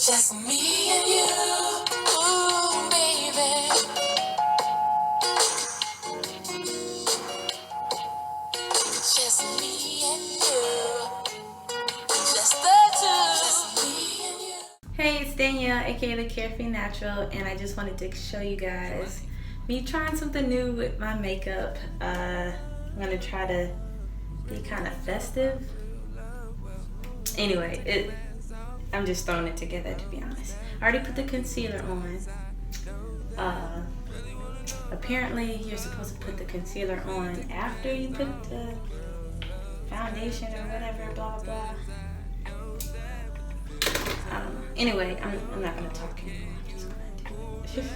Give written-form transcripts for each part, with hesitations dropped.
Just me and you, ooh, baby. Just me and you, just the two. Just me and you. Hey, it's Danielle, aka the Carefree Natural, and I just wanted to show you guys me trying something new with my makeup. I'm gonna try to be kind of festive. Anyway, I'm just throwing it together, to be honest. I already put the concealer on. Apparently you're supposed to put the concealer on after you put the foundation or whatever, blah blah. I don't know. Anyway, I'm not gonna talk anymore. I'm just gonna do it.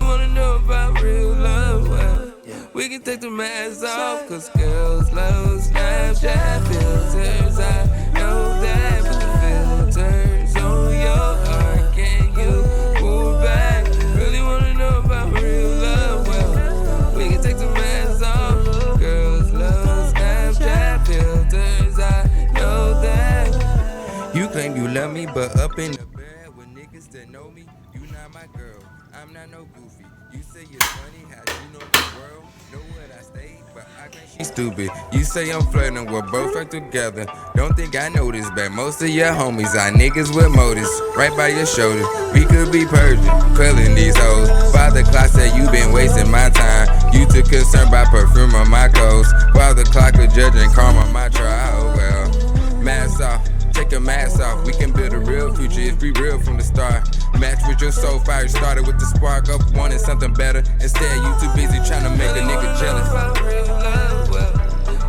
You wanna know about real love? Well, we can take the mask off, cause girls love Snapchat filters. I know that, but the filters on your heart, can you pull back? Really wanna know about real love? Well, we can take the mask off. Girls love Snapchat filters. I know that. You claim you love me, but up in the bed with niggas that know me, you not my girl. I'm not no goofy. You say it's funny how you know the world, know where I stay, but I think she's stupid. You say I'm flirting, we're both right together. Don't think I know this, but most of your homies are niggas with motives. Right by your shoulder, we could be purging, quelling these hoes. Father clock said you been wasting my time. You took concern by perfume on my clothes. While the clock was judging karma on my trial. Oh well, mask off. Take your mask off, we can build a real future if we real from the start. Match with your soul fire, started with the spark up, wanting something better. Instead, you too busy trying to make a nigga jealous.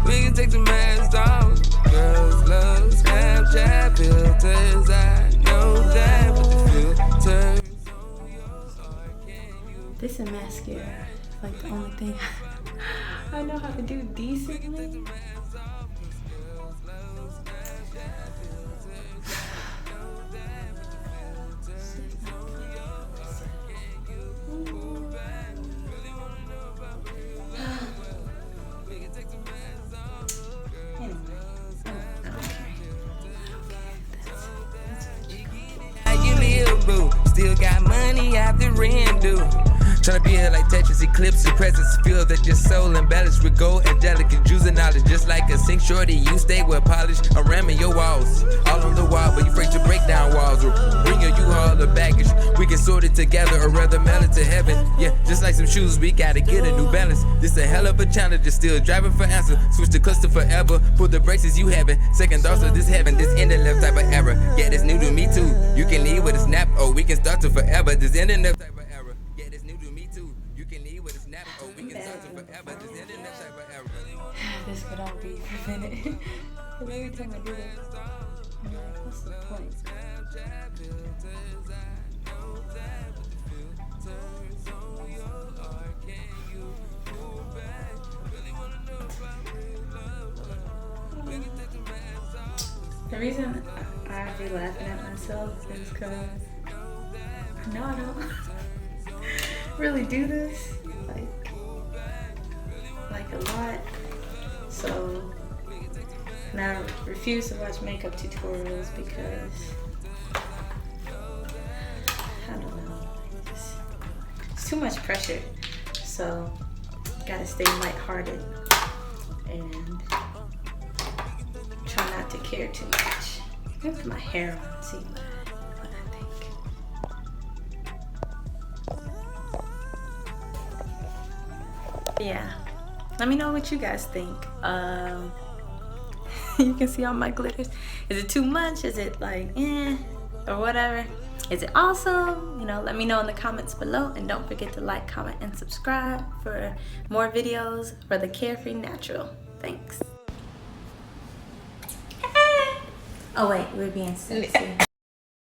We can take the mask off. Girls love Snapchat filters. I know that, but the filters. This is mascara, like the only thing I know how to do decently. Still got money out the rent, dude. Tryna be here like Tetris, eclipse your presence. Feel that your soul embellished with gold, angelic and Jews and knowledge. Just like a sink shorty, you stay with polish. I'm ramming your walls, all on the wall, but you afraid to break down walls. Or bring your U-Haul the baggage. We can sort it together or rather mail it to heaven. Yeah, just like some shoes, we gotta get a new balance. This a hell of a challenge, just still driving for answer. Switch the cluster forever, pull the braces you having. Second thoughts of this heaven, this internet type of error. Yeah, this new to me too. You can leave with a snap, or we can start to forever. This internet type of error. Yeah, this new to me too. You can leave with a snap, or we can start to forever. This internet type of error. This could all be prevented. Because every time I do this, I'm like, what's the point? The reason I be laughing at myself is because I know I don't really do this like a lot. So now I refuse to watch makeup tutorials because I don't know, it's too much pressure. So gotta stay lighthearted and try not to care too much. I'm gonna put my hair on and see what I think. Yeah, let me know what you guys think. You can see all my glitters. Is it too much? Is it like or whatever? Is it awesome? You know, let me know in the comments below, and don't forget to like, comment, and subscribe for more videos for the Carefree Natural. Thanks. Oh wait, we're being sexy.